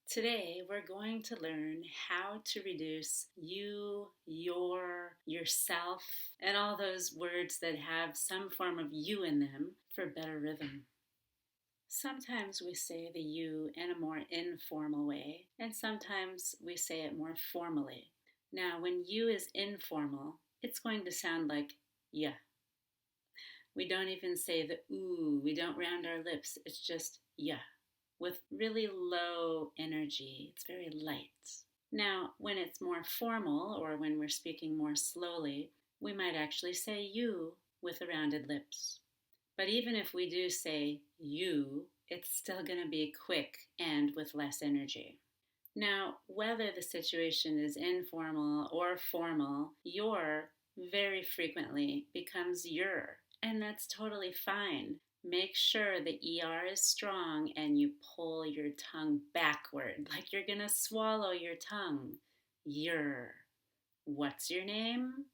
Today, we're going to learn how to reduce you, your, yourself, and all those words that have some form of you in them for better rhythm. Sometimes we say the you in a more informal way, and sometimes we say it more formally. Now, when you is informal, it's going to sound like yeah. We don't even say the ooh, we don't round our lips, it's just yeah, with really low energy. It's very light. Now, when it's more formal or when we're speaking more slowly, we might actually say you with the rounded lips. But even if we do say you, it's still going to be quick and with less energy. Now, whether the situation is informal or formal, your very frequently becomes your, and that's totally fine. Make sure the ER is strong and you pull your tongue backward, like you're gonna swallow your tongue. Your. What's your name?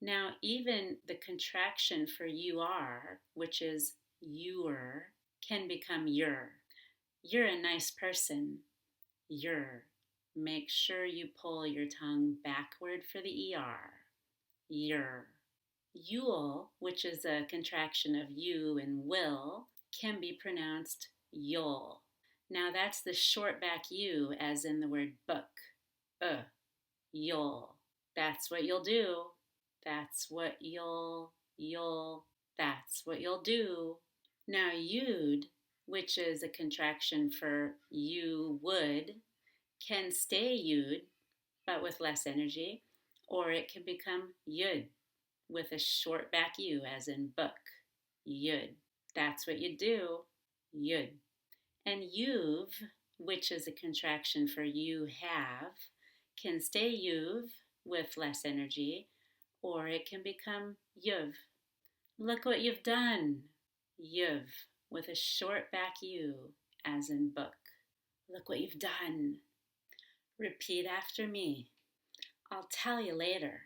Now, even the contraction for you are, which is your, can become your. You're a nice person. Your. Make sure you pull your tongue backward for the ER. Your. You'll, which is a contraction of you and will, can be pronounced you'll. Now that's the short back U as in the word book. You'll. That's what you'll do. That's what that's what you'll do. Now you'd, which is a contraction for you would, can stay you'd, but with less energy, or it can become you'd with a short back U as in book. You'd. That's what you do. You'd. And you've, which is a contraction for you have, can stay you've with less energy, or it can become you've. Look what you've done. You've, with a short back U as in book. Look what you've done. Repeat after me. I'll tell you later.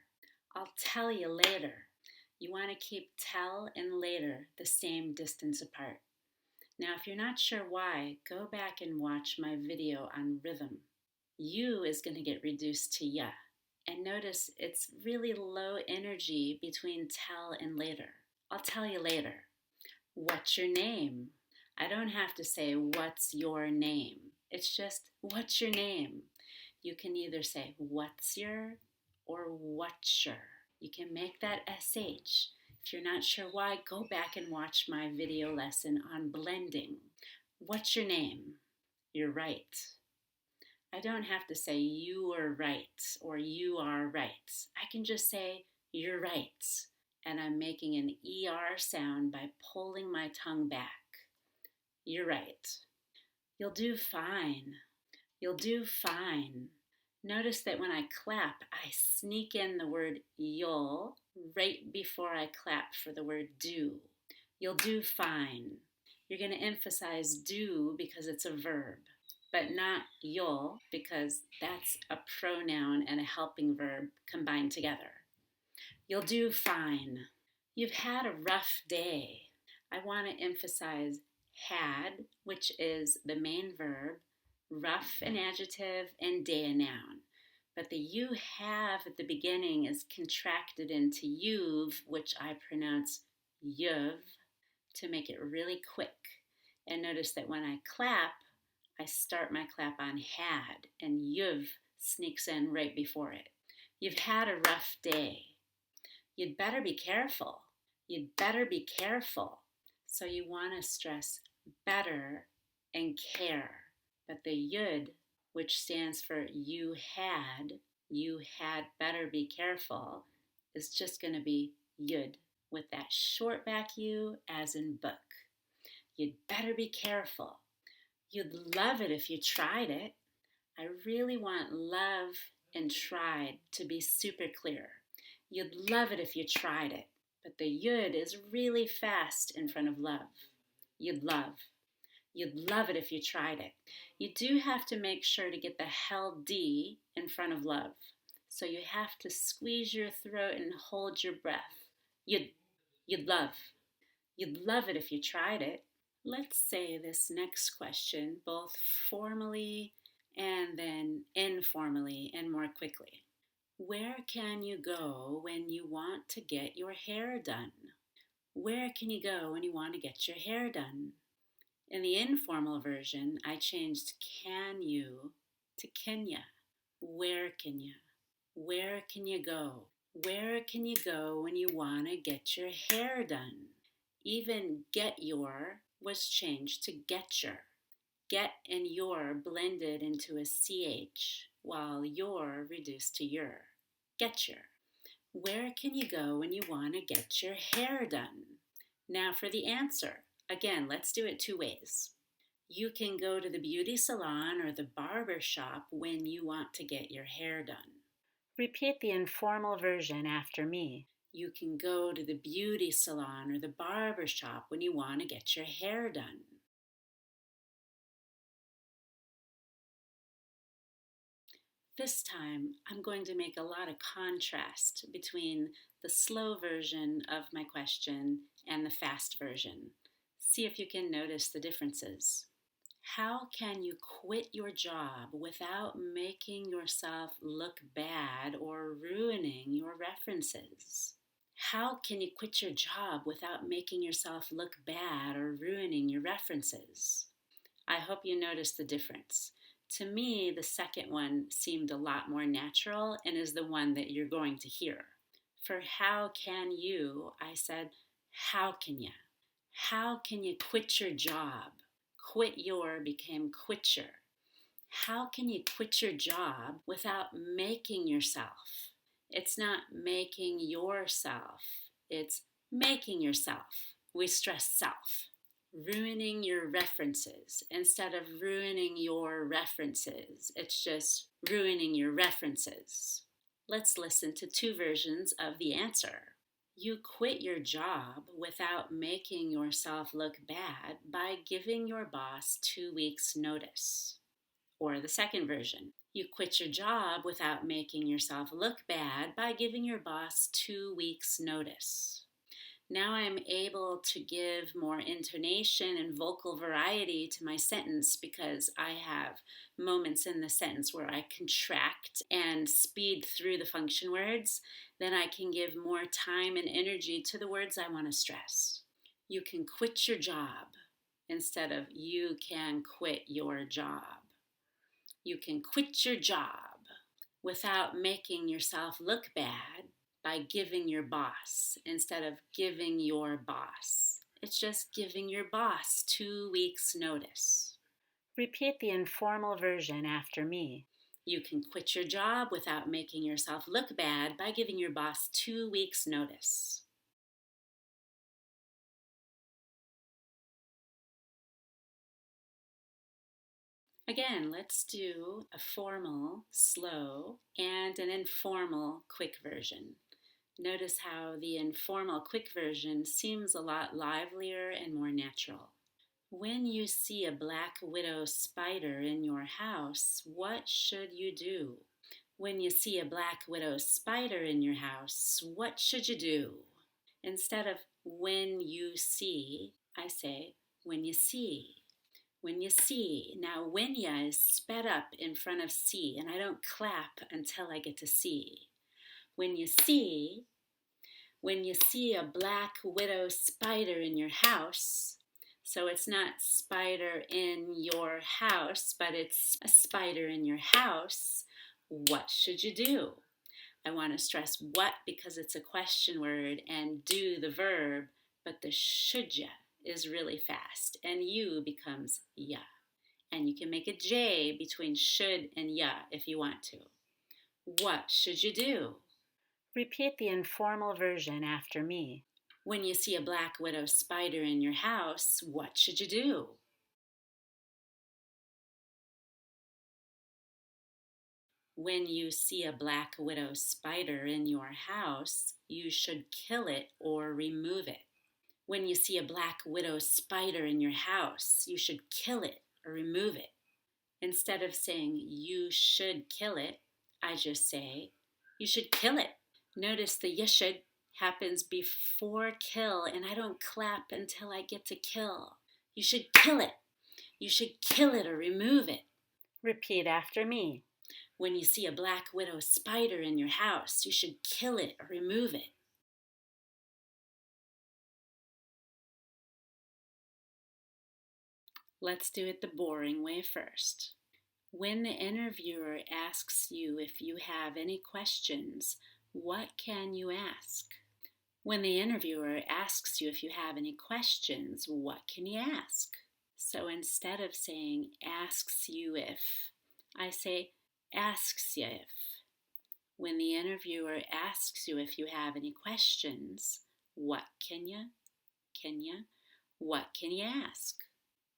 I'll tell you later. You want to keep tell and later the same distance apart. Now, if you're not sure why, go back and watch my video on rhythm. You is going to get reduced to ya. And notice it's really low energy between tell and later. I'll tell you later. What's your name? I don't have to say, what's your name? It's just, what's your name? You can either say, Whatsher or Whatsher. You can make that SH. If you're not sure why, go back and watch my video lesson on blending. What's your name? You're right. I don't have to say you are right or you are right. I can just say you're right. And I'm making an ER sound by pulling my tongue back. You're right. You'll do fine. You'll do fine. Notice that when I clap, I sneak in the word you'll right before I clap for the word do. You'll do fine. You're going to emphasize do because it's a verb, but not you'll because that's a pronoun and a helping verb combined together. You'll do fine. You've had a rough day. I want to emphasize had, which is the main verb, rough an adjective, and day a noun. But the you have at the beginning is contracted into you've, which I pronounce you've to make it really quick. And notice that when I clap, I start my clap on had, and you've sneaks in right before it. You've had a rough day. You'd better be careful. You'd better be careful. So you want to stress better and care. But the yud, which stands for you had better be careful, is just going to be yud with that short back U as in book. You'd better be careful. You'd love it if you tried it. I really want love and tried to be super clear. You'd love it if you tried it. But the yud is really fast in front of love. You'd love. You'd love it if you tried it. You do have to make sure to get the held D in front of love. So you have to squeeze your throat and hold your breath. You'd love. You'd love it if you tried it. Let's say this next question both formally and then informally and more quickly. Where can you go when you want to get your hair done? Where can you go when you want to get your hair done? In the informal version, I changed can you to Kenya. Where can you? Where can you go? Where can you go when you want to get your hair done? Even get your was changed to get your. Get and your blended into a CH, while your reduced to your. Get your. Where can you go when you want to get your hair done? Now for the answer. Again, let's do it two ways. You can go to the beauty salon or the barber shop when you want to get your hair done. Repeat the informal version after me. You can go to the beauty salon or the barber shop when you want to get your hair done. This time, I'm going to make a lot of contrast between the slow version of my question and the fast version. See if you can notice the differences. How can you quit your job without making yourself look bad or ruining your references? How can you quit your job without making yourself look bad or ruining your references? I hope you notice the difference. To me, the second one seemed a lot more natural and is the one that you're going to hear. For how can you, I said, how can you? How can you quit your job? Quit your became quit your. How can you quit your job without making yourself? It's not making yourself, it's making yourself. We stress self. Ruining your references instead of ruining your references. It's just ruining your references. Let's listen to two versions of the answer. You quit your job without making yourself look bad by giving your boss 2 weeks' notice. Or the second version. You quit your job without making yourself look bad by giving your boss 2 weeks' notice. Now I'm able to give more intonation and vocal variety to my sentence because I have moments in the sentence where I contract and speed through the function words. Then I can give more time and energy to the words I want to stress. You can quit your job instead of you can quit your job. You can quit your job without making yourself look bad by giving your boss instead of giving your boss. It's just giving your boss 2 weeks' notice. Repeat the informal version after me. You can quit your job without making yourself look bad by giving your boss 2 weeks' notice. Again, let's do a formal, slow, and an informal, quick version. Notice how the informal, quick version seems a lot livelier and more natural. When you see a black widow spider in your house, what should you do? When you see a black widow spider in your house, what should you do? Instead of when you see, I say when you see. When you see. Now, when ya is sped up in front of see, and I don't clap until I get to see. When you see a black widow spider in your house, so it's not spider in your house, but it's a spider in your house, what should you do? I want to stress what because it's a question word and do the verb, but the shuja is really fast and you becomes ya. And you can make a J between should and ya if you want to. What should you do? Repeat the informal version after me. When you see a black widow spider in your house, what should you do? When you see a black widow spider in your house, you should kill it or remove it. When you see a black widow spider in your house, you should kill it or remove it. Instead of saying you should kill it, I just say you should kill it. Notice the you should happens before kill, and I don't clap until I get to kill. You should kill it. You should kill it or remove it. Repeat after me. When you see a black widow spider in your house, you should kill it or remove it. Let's do it the boring way first. When the interviewer asks you if you have any questions, what can you ask? When the interviewer asks you if you have any questions, what can you ask? So instead of saying asks you if, I say asks you if. When the interviewer asks you if you have any questions, what can you, what can you ask?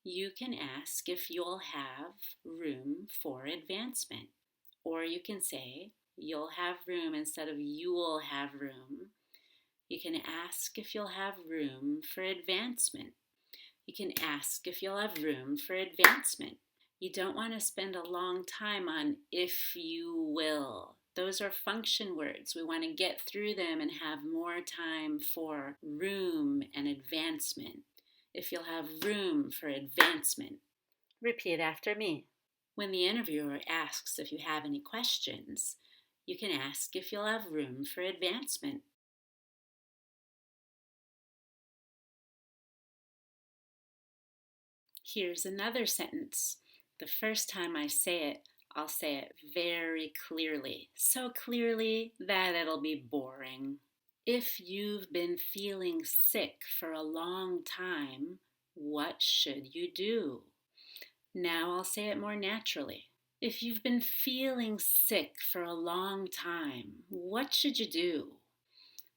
You can ask if you'll have room for advancement. Or you can say you'll have room instead of you'll have room. You can ask if you'll have room for advancement. You can ask if you'll have room for advancement. You don't want to spend a long time on if you will. Those are function words. We want to get through them and have more time for room and advancement. If you'll have room for advancement. Repeat after me. When the interviewer asks if you have any questions, you can ask if you'll have room for advancement. Here's another sentence. The first time I say it, I'll say it very clearly. So clearly that it'll be boring. If you've been feeling sick for a long time, what should you do? Now I'll say it more naturally. If you've been feeling sick for a long time, what should you do?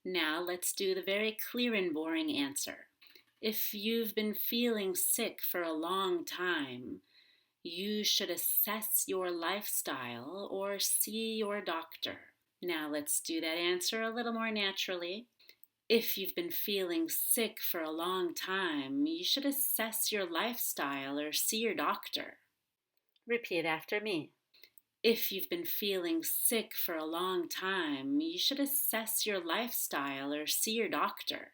Now let's do the very clear and boring answer. If you've been feeling sick for a long time, you should assess your lifestyle or see your doctor. Now let's do that answer a little more naturally. If you've been feeling sick for a long time, you should assess your lifestyle or see your doctor. Repeat after me. If you've been feeling sick for a long time, you should assess your lifestyle or see your doctor.